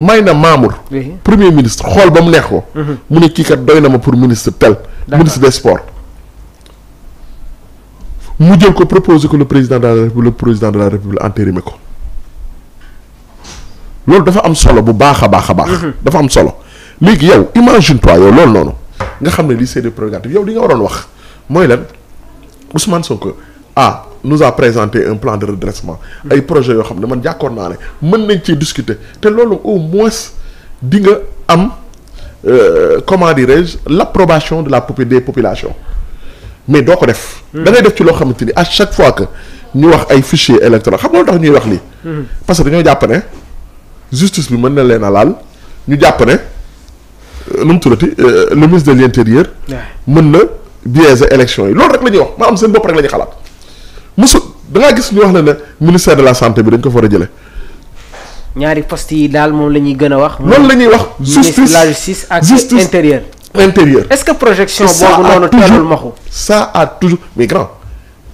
may na Mamour. premier ministre xool ba mu neex ko. mu ne kii kat doy na ma pour ministre tel. ministre des sports. mu jël ko proposé ko le président de la république entériné ko. loolu dafa am solo bu baax a baax a baax. dafa am solo léegi yow imagine toi yow loolu noonu nga xam ne lii c'est des prérogatives yow li nga waroon wax mooy lan Ousmane Sonko nous a présenté un plan de redressement. ay projets yoo xam ne man jàkkoor naa ne mën nañ cee discuter te loolu au moins di nga am comment dirais-je l'approbation de des populations mais doo ko def. da ngay def ci loo xamante ni à chaque fois que ñu wax ay fichiers électoraux xam nga lu tax ñuy wax lii. parce que dañoo jàpp ne justice bi mën na leen a laal ñu jàpp ne nu mu tuddati le ministre de l'intérieur. mën na biaiser élection yi loolu rek la ñuy wax maanaam seen bopp rek la ñuy xalaat. musu da ngaa gis ñu wax ne ministère de la santé bi dañ ko fa war a jëlee. ñaari poste yi daal moom la ñuy gën a wax. loolu la ñuy wax justice la justice ak intérieur. est-ce que projection boobu noonu teelul maxu. ça a toujours mais grand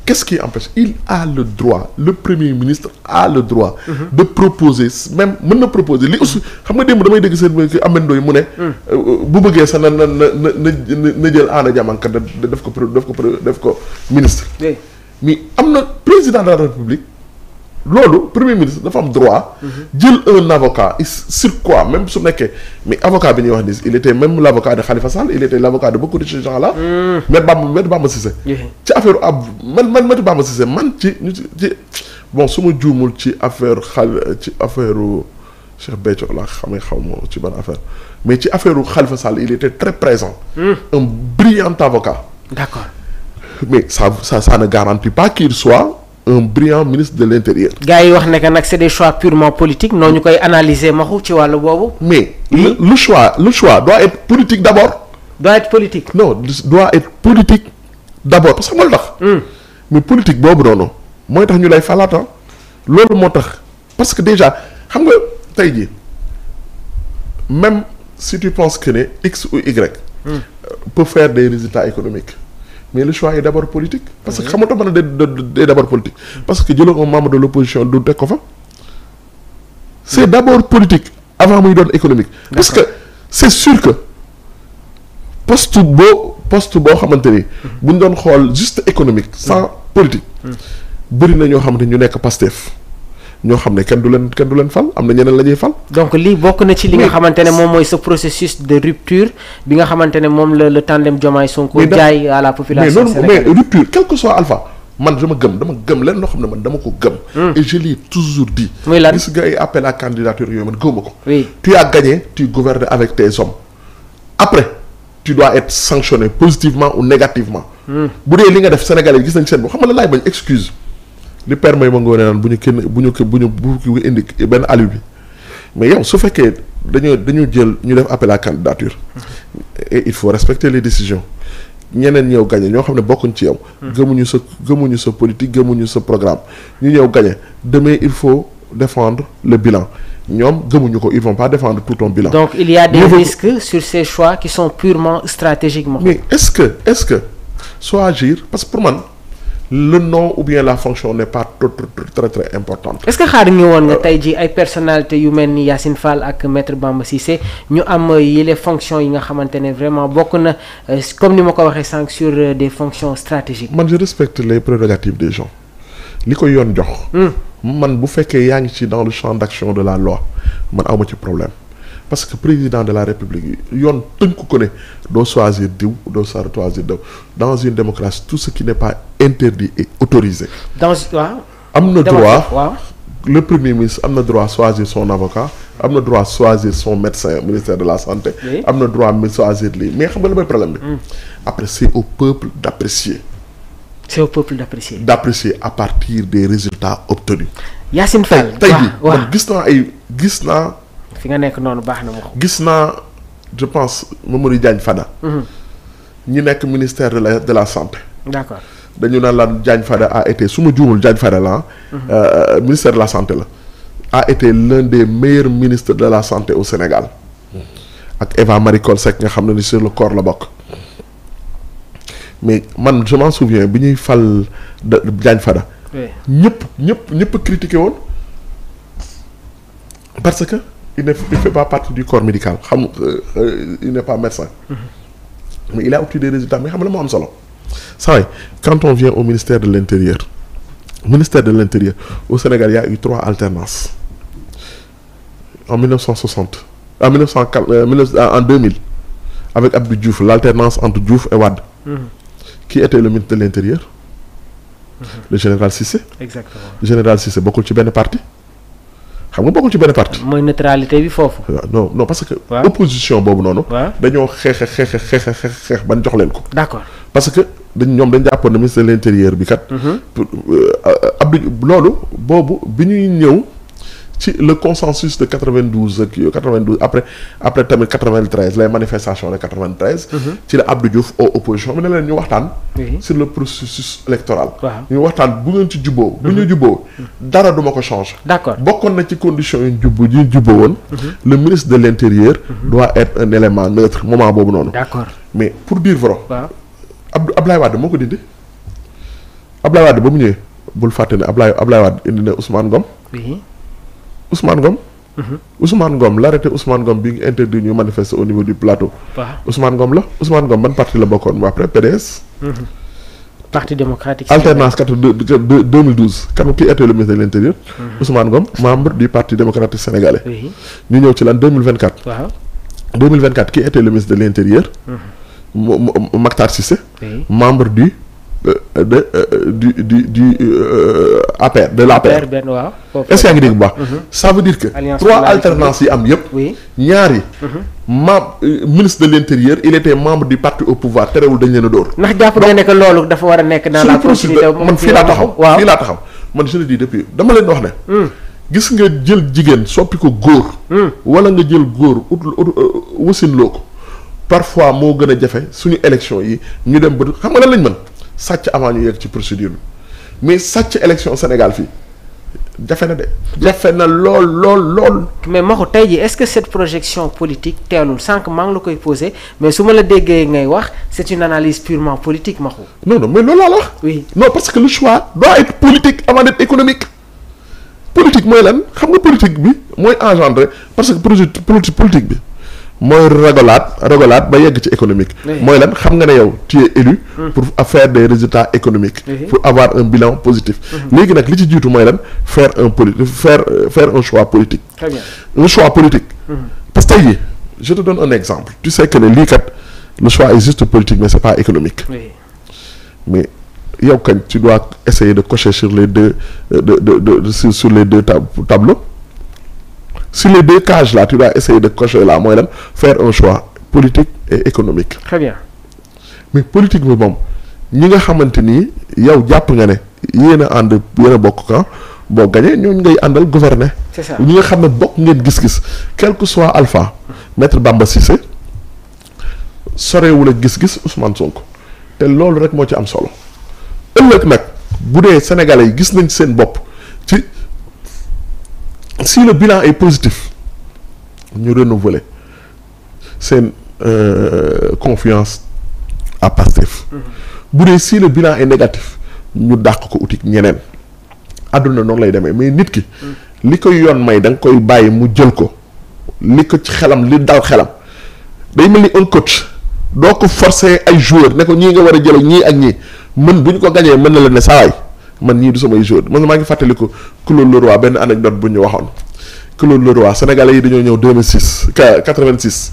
qu'est-ce qui empêche il a le droit le premier ministre a le droit. de proposer même mën na proposer li aussi xam nga démb damay dégg seen ki amendoo yi mu ne. bu bëggee sax na jël Anna Diamanka def ko ministre. mais am na président de la république loolu premier ministre dafa am droit. jël un avocat sur quoi même su nekkee mais avocat bi ñuy wax ni il était même l'avocat de Khalifa Sall il était l'avocat de beaucoup de ces gens là. Maître Bamba Cissé. ci affaire man Maître Bamba Cissé man ci bon su ma juumul ci affaire Cheikh Béthio la xaw ma ci ban affaire mais ci affaire Khalifa Sall il était très présent. un brillant avocat. D'accord. mais ça ne garantit pas qu'il soit un brillant ministre de l'intérieur. gars yi wax ne que nag c'est des choix purement politiques noonu ñu koy analyser maxu ci wàllu boobu. mais le choix doit être politique d'abord. doit être politique. non doit être politique d'abord parce que moo tax. mais politique boobu noonu mooy tax ñu lay falaata loolu moo tax parce que déjà xam nga tey jii même si tu penses que ne X ou Y. peut faire des résultats économiques. mais le choix est d'abord politique. parce que xamatu ma ne day d'abord politique. parce que jëloo un membre de l'opposition du teg ko fa. c'est d'abord politique avant muy doon économique. parce que c'est sûr que poste boo xamante ni. bu ñu doon xool juste économique sans politique. bëri na ñoo xamante ñu nekk Pastef. ñoo xam ne kenn du leen fal am na ñeneen la ñuy fal. donc lii bokk na ci li nga xamante ne moom mooy ce processus de rupture bi nga xamante ne moom le tandem Diomaye Sonko jaay à la population sénégalaise. mais rupture quel que soit alpha man dama gëm leen loo xam ne man dama ko gëm. et je l'ai toujours dit. muy lan gis nga ay appel à candidature yooyu man gëwuma ko. oui tu as gagné tu gouvernes avec tes hommes. après tu dois être sanctionné positivement ou négativement. bu dee li nga def Sénégalais gis nañ seen bopp xam nga la laay bañ excuse. li permet ma ngoone naan bu ñu indi benn alibi bi mais yow su fekkee dañu jël ñu def appel à candidature et il faut respecter les décisions ñeneen ñëw gagné ñoo xam ne bokkuñ ci yow. gëmuñu sa politique gëmuñu sa programme ñu ñëw gagné demain il faut défendre le bilan ñoom gëmuñu ko ils vont pas défendre tout ton bilan. donc il y a des risques sur ces choix qui sont purement stratégiquement. mais est-ce que soit agir parce que pour man. le nom ou bien la fonction n'est pas très très importante. est-ce que xaar ñu woon nga tey ji ay personnalités yu mel ni Yacine Fall ak Maître Bamba Cissé ñu am yile fonctions yi nga xamante ne vraiment bokk na comme ni ma ko waxee sànq sur des fonctions stratégiques. man je respecte les prérogatives des gens li ko yoon jox. man bu fekkee yaa ngi ci dans le champ d'action de la loi man awma ci problème parce que président de la république yoon tënk ko ne doo choisir diw doo choisir diw dans une démocratie tout ce qui n'est pas interdit est autorisé. am na droit le premier ministre am na droit choisir son avocat am na droit choisir son médecin ministère de la santé. am na droit choisir lii mais xam nga la mooy problème bi. après c'est au peuple d'apprécier. d'apprécier à partir des résultats obtenus. Yacine Fall tey jii man gis naa. fi nga nekk noonu baax na ma gis naa je pense Mamadou Diagne Fada. ñi nekk ministère de la santé. d'accord dañu naan la Diagne Fada a été su ma juumul Diagne Fada la ministère de la santé la a été l'un des meilleurs ministres de la santé au Sénégal. ak Eva Marie Coll Seck nga xam ne ni sur le corps la bokk. mais man je m'en souviens bi ñuy fal Diagne Fada. ñëpp critiqué woon parce que il fait pas partie du corps médical il n'est pas médecin. Mais il a obtenu des résultats mais xam nga la moo am solo. saa yi quand on vient au ministère de l'intérieur au Sénégal il y a eu 3 alternances en 1960 en 2000 avec Abdou Diouf l'alternance entre Diouf et Wade. Qui était le ministre de l'intérieur? Le général Cissé. Exactement. Le général Cissé bokkul ci benn parti. xam nga bokkul ci benn parti. mooy neutralité bi foofu. non parce que. opposition boobu noonu. dañoo xeex ban jox leen ko. d'accord. parce que ñoom dañ jàppoon ne ministre de l'intérieur bi kat. Abdou loolu boobu bi ñuy ñëw ci le consensus de 92 après tamit 93 les manifestations de 93. ci la Abdou Diouf au opposition bi ne leen ñu waxtaan. sur le processus électoral. ñu waxtaan bu ngeen ci jubboo. bu ñu jubboo dara duma ko changer. d'accord bokkoon na ci conditions yu ñu jubboo woon. le ministre de l'intérieur. doit être un élément neutre moment boobu noonu. d'accord mais pour dire vrai. Ablaye Wade moo ko dindi. Ablaye Wade ba mu ñëwee bul fàtte ne Ablaye Wade indi na Ousmane Ngom. Ousmane Ngom. Ousmane Ngom l'arrêté Ousmane Ngom bi ngi interdit ñu manifester au niveau du plateau. Ousmane Ngom ban parti la bokkoon mu après PDS. Parti démocratique. Alternance 2012 qui était le ministre de l'intérieur. Ousmane Ngom membre du Parti démocratique sénégalais. ñu ñëw ci lan 2024. 2024 qui était le ministre de l'intérieur. Makhtar Cissé. membre du APR de l'APR. est-ce que yaa ngi dégg bu baax. ça veut dire que 3 alternances yi am yëpp. ñaari. ministre de l'intérieur il était membre du parti au pouvoir terewul dañ leen a dóor. ndax jàpp nga ne que loolu dafa war a nekk dans la continuité. man fii laa taxaw man je le dis depuis dama leen wax ne. gis nga jël jigéen soppi ko góor. wala nga jël góor wasinloo ko parfois moo gën a jafe suñu élection yi ñu dem ba xam nga lan lañ mën. sàcc avant ñu yegg ci procédure bi mais sàcc élection Sénégal fii jafe na de. jafe na lool. mais Maxu tey jii est-ce que cette projection politique teelul sànq maa ngi la koy poser mais su ma la déggee ngay wax c'est une analyse purement politique Maxu. non mais loolu laa la wax. oui non parce que le choix doit être politique avant d'être économique. politique mooy lan xam nga politique bi mooy engendrer parce que projet politique bi. mooy rogalaat ba yegg ci économique. mooy lan xam nga ne yow tu es élu. pour faire des résultats économiques. pour avoir un bilan positif. léegi nag li ci jiitu mooy lan faire un choix politique. très bien un choix politique. parce que tey jii je te donne un exemple tu sais que ne lii kat le choix est juste politique mais c'est pas économique. mais yow kañ tu dois essayer de cocher sur les deux sur les deux tableaux. Sur les 2 cases là tu dois essayer de cocher là mooy lan faire un choix politique et économique. très bien mais politique bi moom ñi nga xamante ni yow jàpp nga ne yéen a bokk kan boo gañee ñooñu ngay àndal gouverner. c'est ça ñi nga xam ne bokk ngeen gis-gis quel que soit Alpha Maître Bamba Cissé sorewul ak gis-gis Ousmane Sonko te loolu rek moo ci am solo ëllëg nag bu dee Sénégalais yi gis nañ seen bopp ci. si le bilan est positif ñu renouveler seen confiance à Pastef bu dee si le bilan est négatif ñu dàq ko uti ñeneen àdduna noonu lay demee mais nit ki li koy yoon may da nga koy bàyyi mu jël ko li ko ci xelam li dal xelam day mel ni un coach doo ko forcer ay joueurs ne ko ñii nga war a jël ñii ak ñii mën bu ñu ko gañee mën na la ne sawaay man ñii du samay joueur man maa ngi fàttaliku Claude Leroy benn anecdote bu ñu waxoon Claude Leroy sénégalais yi dañoo ñëw 86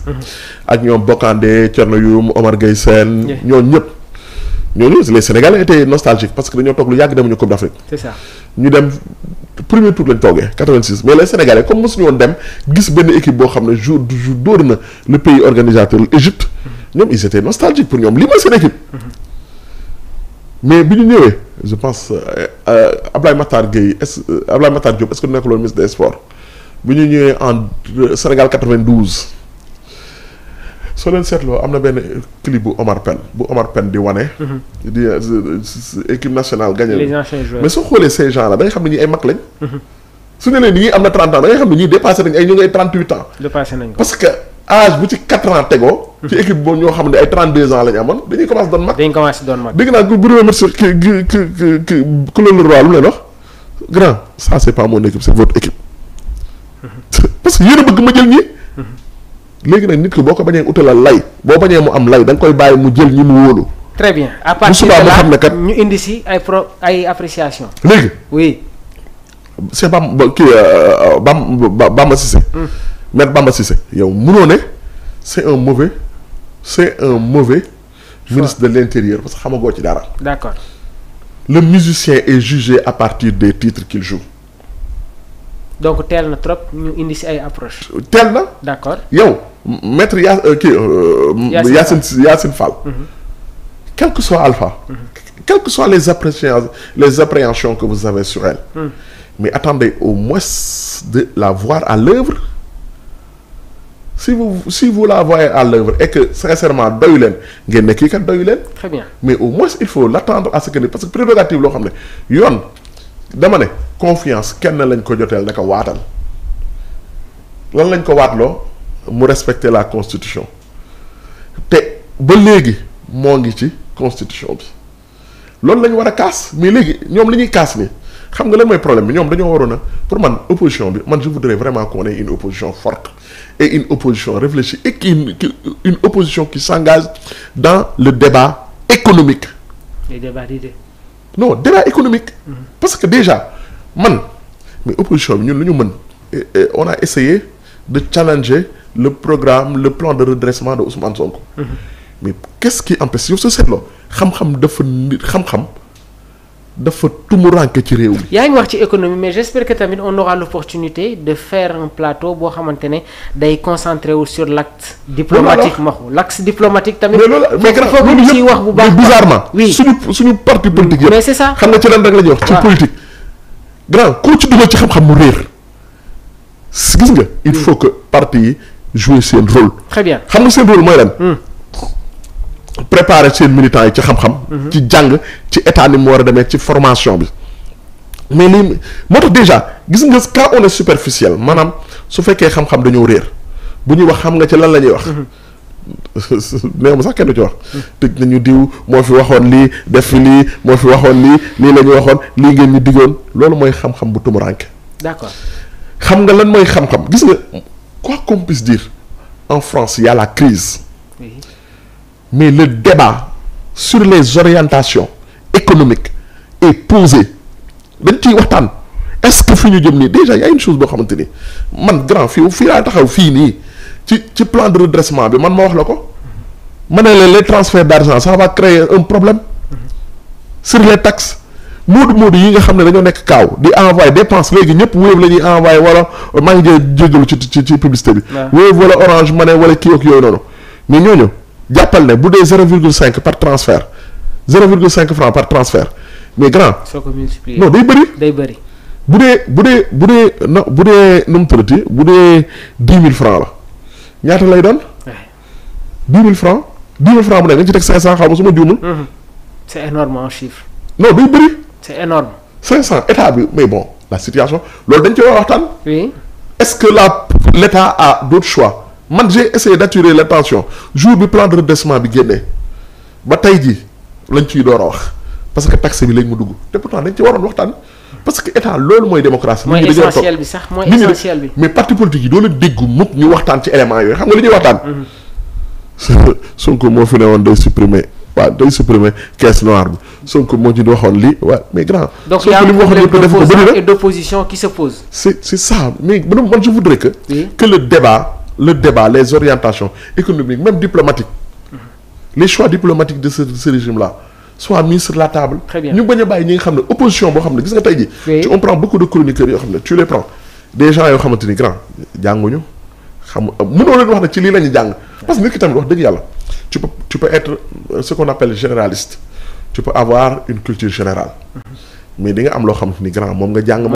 ak ñoom Bokandé Thierno Youm Omar Gueye Sène ñooñu les sénégalais étaient nostalgiques parce que dañoo toog lu yàgg demuñu Coupe d'Afrique. c'est ça ñu dem premier tour lañ toogee 86 mais les sénégalais comme mosuñu woon dem gis benn équipe boo xam ne jour dóor na le pays organisateur l'Égypte ñoom ils étaient nostalgiques pour ñoom lii mooy seen équipe. mais bi ñu ñëwee je pense Ablaye Matar Diop est-ce que du nekk loolu ministre des sports bi ñu ñëwee en Sénégal 92 soo leen seetloo am na benn clip bu Omar Pène di wane. di équipe nationale gagné les anciens joueurs mais soo xoolee ces gens là da nga xam ne ñii ay mag lañ. su ne leen ñii am na 30 ans da nga xam ne ñii dépassé nañ ay ñu ngi ay 38 ans. dépassé nañ ko parce que âge bu ci 4 ans tegoo. ci équipe boobu ñoo xam ne ay 32 ans la ñu amoon dañuy commencé doon mag. dégg naa bu remercier Claude Leroy lu mu leen wax grand ça c'est pas mon équipe c'est votre équipe. parce que yéen a bëgg ma jël ñi. léegi nag nit ki boo ko bañee utalal lay boo bañee mu am lay da nga koy bàyyi mu jël ñi mu wóolu. très bien à partir de là ñu indi si ay appréciation. léegi oui. c'est Bamba Cissé. Maître Bamba Cissé yow mënoo ne c'est un mauvais ministre de l'intérieur parce que xamagoo ci dara. d'accord. Le musicien est jugé à partir des titres qu'il joue. donc teel na trop ñu indi si ay approches. teel na. d'accord yow maître Yacine Fall. Quel que soit Alpha. Quelles que soient les appréhensions que vous avez sur elle. Mais attendez au moins de la voir à l'œuvre. Si vous la voyez à l'œuvre et que sincèrement doyu leen ngeen ne kii kat doyu leen. très bien mais au moins il faut l'attendre à ce que parce que prérogative loo xam ne yoon dama ne confiance kenn lañ ko joteel ne ko waatal lan lañ ko waatloo mu respecter la constitution te ba léegi moo ngi ci constitution bi loolu la ñu war a kaas mais léegi ñoom li ñuy kaas nii xam nga lan mooy problème bi ñoom dañoo waroon a pour man opposition bi man je voudrais vraiment qu'on ait une opposition forte et une opposition réfléchie et une opposition qui s'engage dans le débat économique. les débats d'idées. non débat économique. parce que déjà mais opposition bi ñun lu ñu mën on a essayé de challenger le plan de redressement de Ousmane Sonko. mais qu'est-ce qui empêche yow sa seetloo xam-xam dafa tumuranke ci réew mi. yaa ngi wax ci économie mais j'espère que tamit on aura l'opportunité de faire un plateau boo xamante ne day concentré wu sur l'acte diplomatique l'axe diplomatique tamit. mais foog ñu ciy wax bu baax. mais bizarrement. oui suñu parti politique yëpp. mais c'est ça xam nga ci lan rek la ñuy wax. ci politique. grand koo ci dugal ci xam-xam mu réer. gis nga. il faut que parti yi jouer seen rôle. très bien xam nga seen rôle mooy lan. préparer seen militants yi ci xam-xam. ci jàng ci état ni mu war a demee ci formation bi. mais lii moo tax déjà gis nga quand on est superficiel maanaam su fekkee xam-xam dañoo réer bu ñuy wax xam nga ci lan la ñuy wax. néew ma sax kenn du ci wax. tëj nañu diw moo fi waxoon lii def fi lii moo fi waxoon lii la ñu waxoon lii ngeen ñu diggoon loolu mooy xam-xam bu tumuranke. d'accord xam nga lan mooy xam-xam gis nga quoi qu'on puisse dire en France il y a la crise. oui. mais le débat sur les orientations économiques est posé dañ ciy waxtaan est-ce que fi ñu jëm nii déjà y a une chose boo xamante ni man grand fii laa taxaw fii nii ci plan de redressement bi man ma wax la ko ma ne leen les transferts d'argent ça va créer un problème sur les taxes moodu yi nga xam ne dañoo nekk kaaw di envoyer dépense léegi ñëpp Wave la ñuy envoyer wala maa ngi jégalu ci publicité bi. Wave wala Orange Money wala kii ak yooyu noonu mais ñooñu. jàppal ne bu dee 0,5 par transfert 0,5 francs par transfert mais grand. soo ko multiplier non day bëri. bu dee nu mu tuddati bu dee 10 000 francs la ñaata lay doon. 10 000 francs 10 000 francs bu nekk nga ci teg 500 xaw ma su ma juumul. c'est énorme en chiffre. non day bëri. c'est énorme. 500 état bi mais bon la situation loolu dañ ci war a waxtaan. oui. est-ce que l'état a d'autres choix. man j'ai essayé d'attirer l'attention jour bi plan de redressement bi génnee ba tey jii lañ ciy door a wax parce que taxe bi lañ mu dugg te pourtant dañ ci waroon waxtaan parce que état loolu mooy démocratie. mooy essentiel bi sax mooy essentiel bi. mais parti politique yi doo leen déggu mukk ñu waxtaan ci éléments yooyu xam nga li ñuy waxtaan. Sonko moo fi ne woon day supprimer caisse noire bi Sonko moo ci waxoon lii waaw mais grand. donc y a un problème d'opposants et d'opposition qui se pose. c'est ça mais man je voudrais que. que le débat les orientations économiques même diplomatiques les choix diplomatiques de ce régime-là soient mis sur la table. très bien ñu bañ a bàyyi ñi nga xam ne opposition boo xam ne gis nga tey jii. on prend beaucoup de chroniqueurs yoo xam ne tu les prends des gens yoo xamante ni grand jànguñu mënoo leen wax ne ci lii la ñu jàng. parce que nit ki tamit wax dëgg yàlla tu peux être ce qu'on appelle généraliste tu peux avoir une culture générale mais di nga am loo xamante ni grand moom nga jàng.